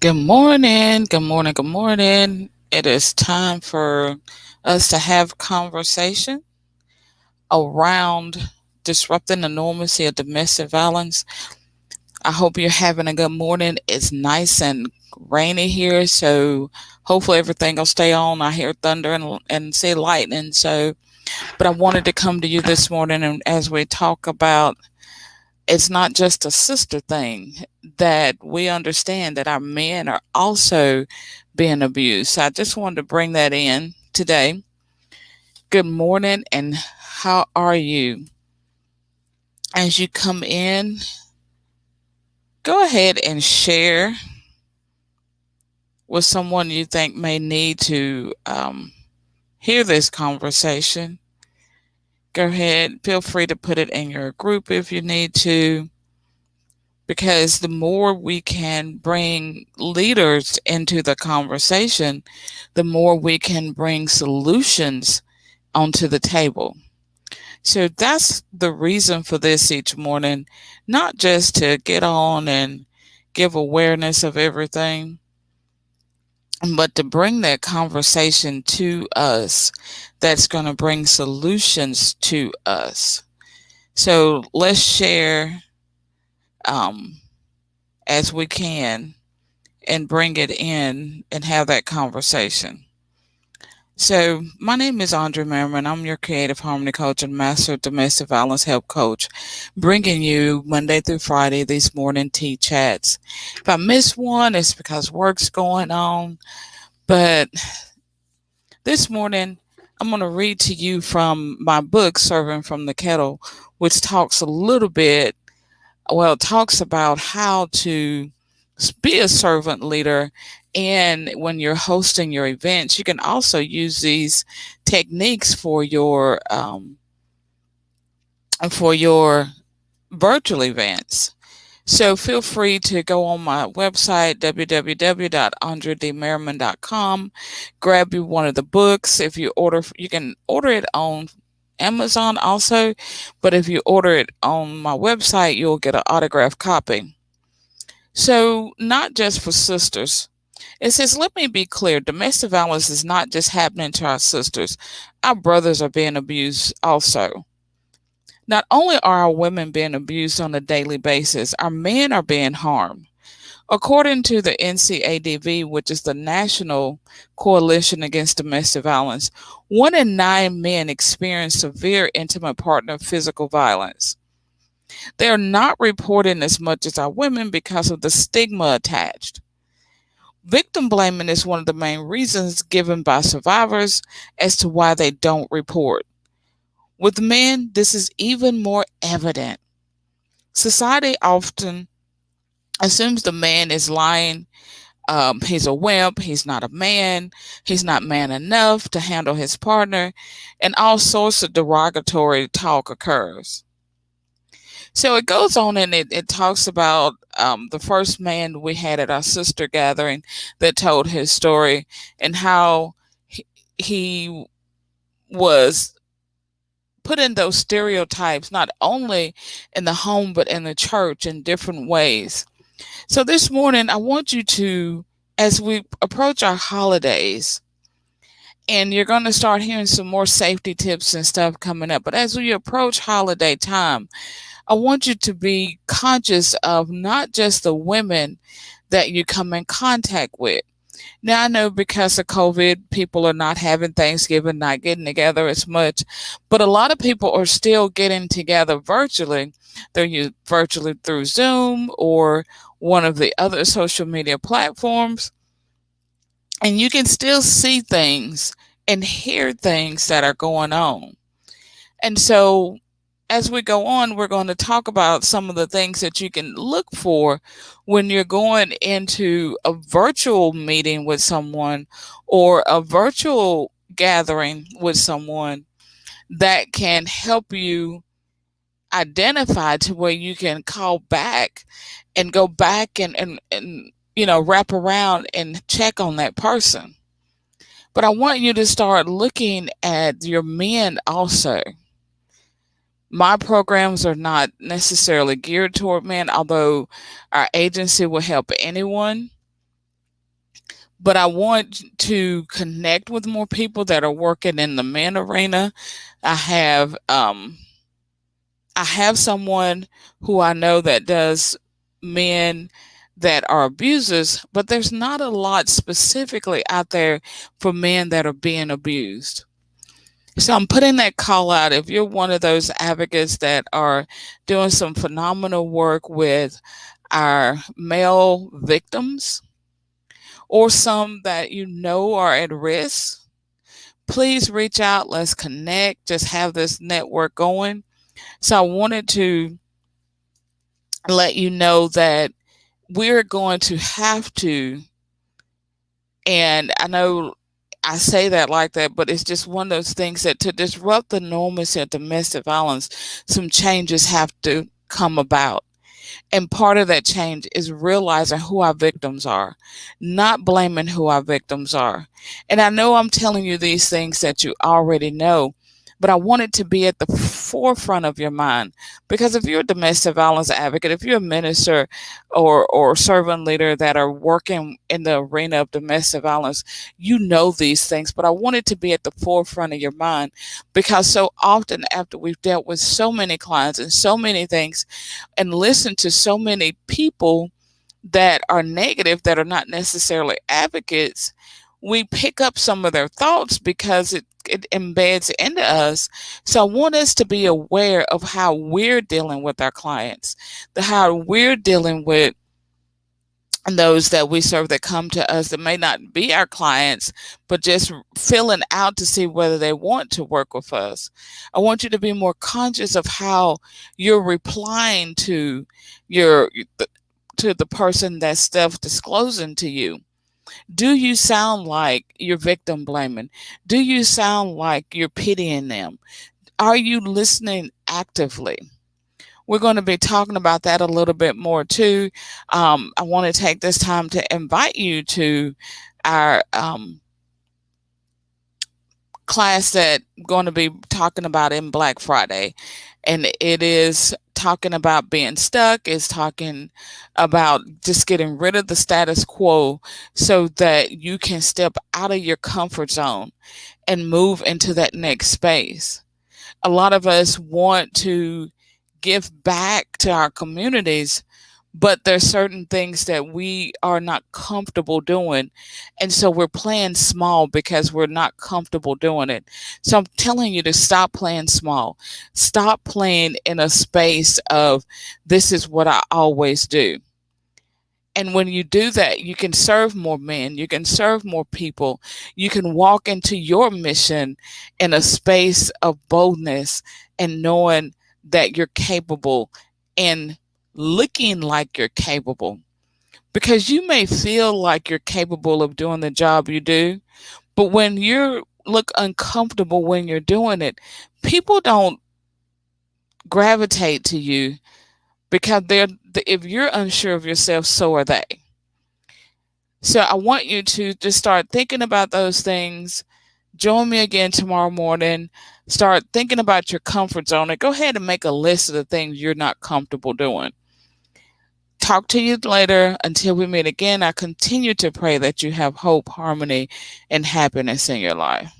Good morning. Good morning. Good morning. It is time for us to have conversation around disrupting the normalcy of domestic violence. I hope you're having a good morning. It's nice and rainy here, so hopefully everything will stay on. I hear thunder and see lightning. But I wanted to come to you this morning and as we talk about it's not just a sister thing, that we understand that our men are also being abused. So I just wanted to bring that in today. Good morning, and how are you? As you come in, go ahead and share with someone you think may need to hear this conversation. Go ahead, feel free to put it in your group if you need to, because the more we can bring leaders into the conversation, the more we can bring solutions onto the table. So that's the reason for this each morning, not just to get on and give awareness of everything, but to bring that conversation to us that's going to bring solutions to us. So let's share um, as we can and bring it in and have that conversation. So, my name is Andrea Merriman. I'm your creative harmony coach and master domestic violence help coach, bringing you Monday through Friday these morning tea chats. If I miss one, it's because work's going on. But this morning, I'm going to read to you from my book, Serving from the Kettle, which talks a little bit, well, it talks about how to be a servant leader. And when you're hosting your events, you can also use these techniques for your virtual events. So feel free to go on my website, www.andreadmerriman.com. Grab you one of the books. If you order, you can order it on Amazon also, but if you order it on my website, you'll get an autographed copy. So, not just for sisters. It says, let me be clear, domestic violence is not just happening to our sisters. Our brothers are being abused also. Not only are our women being abused on a daily basis, our men are being harmed. According to the NCADV, which is the National Coalition Against Domestic Violence, 1 in 9 men experience severe intimate partner physical violence. They are not reporting as much as our women because of the stigma attached. Victim blaming is one of the main reasons given by survivors as to why they don't report. With men, this is even more evident. Society often assumes the man is lying. He's a wimp. He's not a man. He's not man enough to handle his partner. And all sorts of derogatory talk occurs. So it goes on and it talks about the first man we had at our sister gathering that told his story and how he was put in those stereotypes, not only in the home, but in the church in different ways. So this morning, I want you to, as we approach our holidays, and you're going to start hearing some more safety tips and stuff coming up. But as we approach holiday time, I want you to be conscious of not just the women that you come in contact with. Now, I know because of COVID, people are not having Thanksgiving, not getting together as much, but a lot of people are still getting together virtually. They're virtually through Zoom or one of the other social media platforms, and you can still see things and hear things that are going on. And so, as we go on, we're going to talk about some of the things that you can look for when you're going into a virtual meeting with someone or a virtual gathering with someone that can help you identify to where you can call back and go back and wrap around and check on that person. But I want you to start looking at your men also. My programs are not necessarily geared toward men, although our agency will help anyone. but I want to connect with more people that are working in the men arena. I have I have someone who I know that does men that are abusers, but there's not a lot specifically out there for men that are being abused. So I'm putting that call out. If you're one of those advocates that are doing some phenomenal work with our male victims, or some that you know are at risk, please reach out. Let's connect. Just have this network going. So I wanted to let you know that we're going to have to, and I know I say that like that, but it's just one of those things that to disrupt the normalcy of domestic violence, some changes have to come about. And part of that change is realizing who our victims are, not blaming who our victims are. And I know I'm telling you these things that you already know, but I want it to be at the forefront of your mind. Because if you're a domestic violence advocate, if you're a minister or servant leader that are working in the arena of domestic violence, you know these things, but I want it to be at the forefront of your mind, because so often after we've dealt with so many clients and so many things and listened to so many people that are negative, that are not necessarily advocates, we pick up some of their thoughts because it embeds into us. So I want us to be aware of how we're dealing with our clients, how we're dealing with those that we serve that come to us that may not be our clients, but just filling out to see whether they want to work with us. I want you to be more conscious of how you're replying to your to the person that's self-disclosing to you. Do you sound like you're victim blaming? Do you sound like you're pitying them? Are you listening actively? We're going to be talking about that a little bit more too. I want to take this time to invite you to our class that I'm going to be talking about in Black Friday. And it is talking about being stuck, is talking about just getting rid of the status quo so that you can step out of your comfort zone and move into that next space. A lot of us want to give back to our communities, but there's certain things that we are not comfortable doing, and so we're playing small because we're not comfortable doing it. So I'm telling you to stop playing small. Stop playing in a space of this is what I always do. And when you do that, you can serve more men, you can serve more people, you can walk into your mission in a space of boldness and knowing that you're capable and looking like you're capable. Because you may feel like you're capable of doing the job you do, but when you look uncomfortable when you're doing it, people don't gravitate to you because if you're unsure of yourself, so are they. So I want you to just start thinking about those things. Join me again tomorrow morning. Start thinking about your comfort zone and go ahead and make a list of the things you're not comfortable doing. Talk to you later. Until we meet again, I continue to pray that you have hope, harmony, and happiness in your life.